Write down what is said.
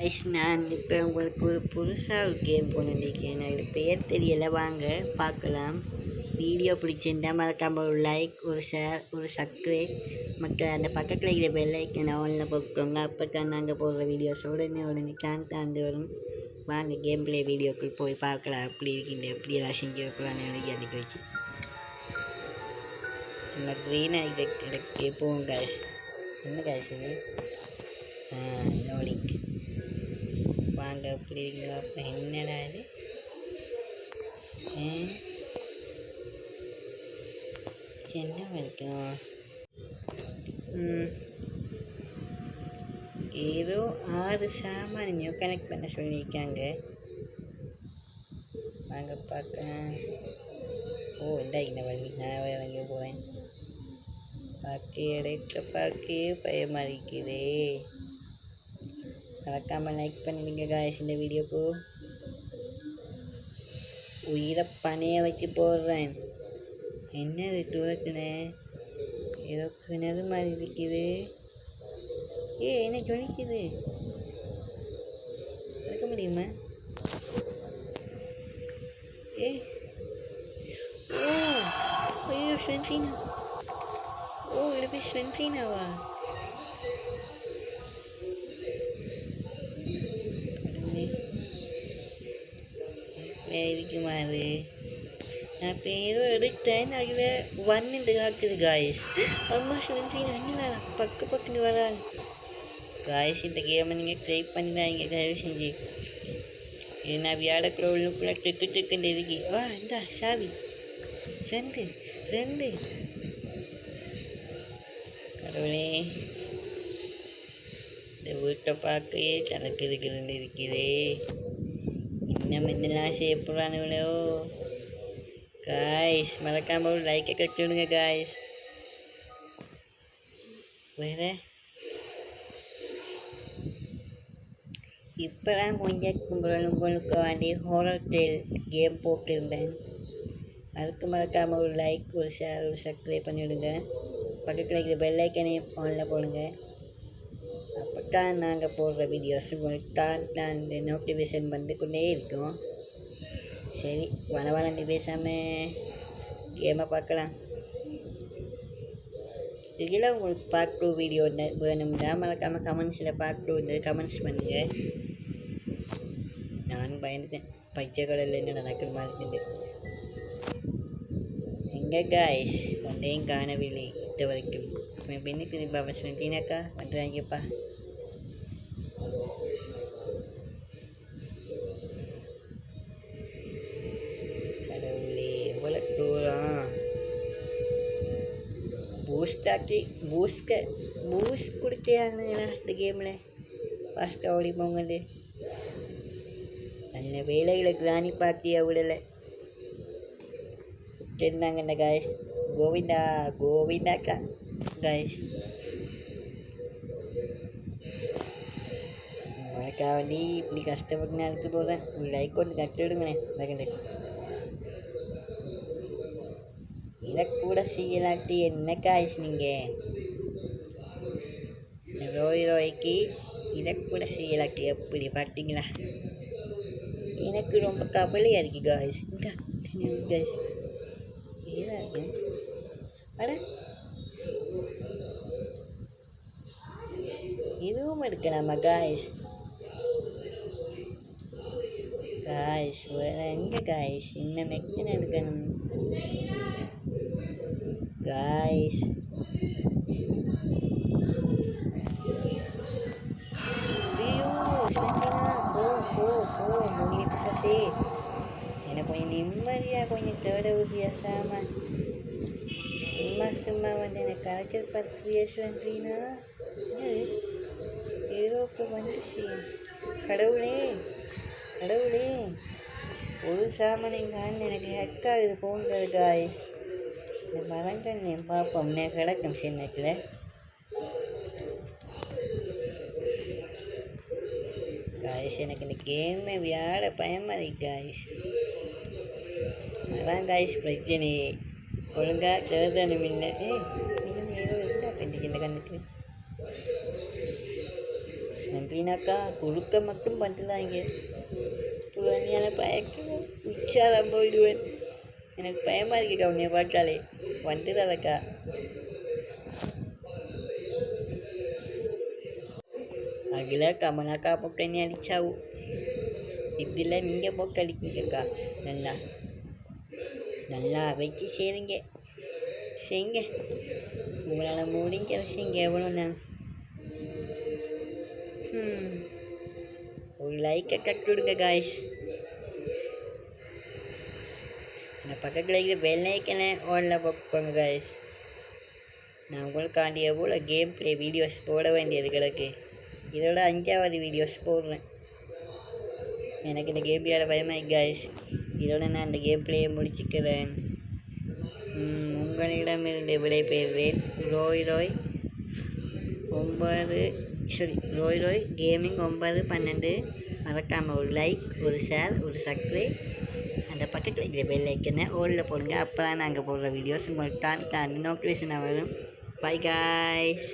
Ice நான் இப்போ உங்களுக்கு ஒரு புதுசாக ஒரு கேம் கொண்டுருக்கேன். அது பெயர் தெரியலை, வாங்க பார்க்கலாம். வீடியோ பிடிச்சிருந்தா மறக்காமல் ஒரு லைக், ஒரு ஷேர், ஒரு சப்ஸ்கிரைப் மற்றும் அந்த பக்கத்தில் இருக்கிற பெல்லைக்கனை ஆனில் போட்டுக்கோங்க. அப்போ தான் நாங்கள் போடுற வீடியோஸ் உடனே தாண்டி வரும். வாங்க கேம் பிளே வீடியோக்குள் போய் பார்க்கலாம். அப்படி இருக்கின்ற எப்படி எல்லாம் செஞ்சு வைக்கலான்னு எழுதி அடிக்க வச்சு நம்ம க்ரீனாக கிடைக்க போங்க. என்ன காசு லோடிங் வாங்க அப்படி இருக்கீங்களா? அப்போ என்னடா இது என்ன வரைக்கும் ஏதோ 6 சாமானியம் கனெக்ட் பண்ண சொல்லியிருக்காங்க. வாங்க பார்க்கலாம். இந்த வழி நான் வேறு எங்கேயும் போவேன். பார்க்க பயமாக இருக்குது. மறக்காமல் லைக் பண்ணிடுங்க காய்ஸ். இந்த வீடியோக்கு உயிரை பனைய வச்சு போடுறேன். என்னது தூரத்துனே ஏதோ கிணறு மாதிரி இருக்குது. என்ன சொல்லிக்குது இருக்க முடியுமா? ஐயோ ஸ்வென்சீனா. இது போய் ஸ்வென்சீனாவா? இருக்குமா அது? நான் இப்போ ஏதோ எடுத்தேன், அதில் வந்துட்டு காக்குது காய்ஸ். அம்மா ஸ்வென்சீனா என்ன பக்கன்னு வராங்க காய்ஸ். இந்த கேமை நீங்கள் ட்ரை பண்ணிடாங்க தயவு செஞ்சு. இது நான் வியாழக்குள்ள உள்ளுக்குள்ள செக்குன்னு இருக்கு. இந்தா சாவி ரெண்டு கடவுளே. இந்த வீட்டை பார்க்கவே தனக்கு இருக்கிறதே. இன்னும் என்னெல்லாம் செய்யப்படுறானுங்களோ காய்ஸ். மறக்காம ஒரு லைக்கை கட்டி விடுங்க காய்ஸ். வேறு இப்போ தான் கொஞ்சம் உங்களுக்கு வேண்டி ஹாரர் டேல் கேம் போட்டிருந்தேன். அதுக்கு மறக்காமல் ஒரு லைக், ஒரு ஷேர், ஒரு சப்ஸ்கிரைப் பண்ணிவிடுங்க. பக்கத்தில் இருக்கிற பெல்லைக்கனையும் ஆனில் போடுங்க. அப்போ தான் நாங்கள் போடுற வீடியோஸ் உங்களுக்கு தான் இந்த நோட்டிஃபிகேஷன் வந்து கொண்டே இருக்கும். சரி வளர்ந்து பேசாமல் கேமை பார்க்கலாம். இதில் உங்களுக்கு பார்ட் 2 வீடியோ வேணும்னா மறக்காமல் கமெண்ட்ஸில் பார்ட் 2 கமெண்ட்ஸ் பண்ணுங்கள். நான் பயந்துட்டேன். பச்சை கடலில் என்ன நடக்கிற மாதிரி எங்கே காய்ஸ் ஒன்றையும் காணவில்லை இது வரைக்கும். பெண்ணு திரும்ப அவன் தீனாக்கா வந்துடாங்கப்பா. கடவுளே எவ்வளோ தூரம். பூஸ்ட் கொடுத்தாங்கண்ணா இந்த கேமில் ஃபாஸ்ட்டாக ஓடி போங்கது. நல்ல வேலைகளை கிராணி பார்ட்டியாக விடலை இருந்தாங்க இந்த காய்ஸ். கோவிந்தாக்கா காய்ஸ். உனக்காக வேண்டி இப்படி கஷ்டப்பட்டு நான் எடுத்து போகிறேன். லைக் கொண்டு தட்டு விடுங்களேன். செகண்டு இதை கூட செய்யலாட்டி என்ன காய்ஸ் நீங்கள் ரோய்க்கு இதை கூட செய்யலாட்டி எப்படி பார்த்தீங்களா? எனக்கு ரொம்ப கவலையாக இருக்கு காய்ஸ். காய்ஸ் அட இதுவும் எடுக்கலாமா காய்ஸ்? வேற எங்கே காய்ஸ்? இன்னும் மெக்கன் எடுக்கணும் காய்ஸ். ஐயோ முடிய சத்தே. எனக்கு கொஞ்சம் நிம்மதியாக கொஞ்சம் தேட ஊதியா சாமான். சும்மா வந்து எனக்கு கலைச்சல் பத்திரியா சொல்றீனா? ஏரோக்கு வந்துச்சு. கடவுளே ஒரு சாமான் எங்கான்னு எனக்கு ஹெக் ஆகுது போன்றது காய். இந்த மரங்கள் பார்ப்போம் கிடக்கும் சின்னத்தில். காய்ஸ் எனக்கு இந்த கேமை விளையாட பயமாக இருக்கு காய்ஸ். அதான் காய்ஸ் பிரச்சனையே. ஒழுங்காக கேட்கணும் இல்லை. ஏதோ இல்லை அப்போ இந்த கண்ணுக்கு நன்றினாக்கா கொடுக்க மட்டும் பண்ணுறாங்க. புலனியான பயக்க உச்சாரம் போயிடுவேன். எனக்கு பயமாக இருக்குக்கா உன்னை பார்த்தாலே. வந்துடாதக்கா. அதில் கமலாக்கா போட்டு என்ன அடிச்சாவும் இதில் நீங்கள் போட்டு அடிக்கீங்கக்கா. நல்லா நல்லா வச்சு செய்யுங்க செய்யுங்க. உங்களால் முடிஞ்ச செய்யுங்க. எவ்வளோ நான் ஒரு லைக்கை கட்டி விடுங்க காய்ஸ். அந்த பக்கத்தில் இருக்கிற வெள்ளைக்கனே ஓடல போங்க காய்ஸ். நான் உங்களுக்காண்டி எவ்வளோ கேம் ப்ளே வீடியோஸ் போட வேண்டியது கிடக்கு. இதோட 5வது வீடியோஸ் போடுறேன். எனக்கு இந்த கேம் பிளேயோட பயமாக காய்ஸ். இதோட நான் இந்த கேம் பிளேயை முடிச்சுக்கிறேன். உங்களிடமிருந்து விடைபெறுகிறேன். ரோய் கேமிங் 912. மறக்காமல் ஒரு லைக், ஒரு ஷேர், ஒரு சப்ஸ்கிரைப், அந்த பக்கத்தில் இருக்கிற பெல் ஐக்கனை ஓலில் போடுங்க. அப்போ தான் நாங்கள் போடுற வீடியோஸ் உங்களுக்கு தான் நோட்டிஃபிகேஷனாக வரும். By guys.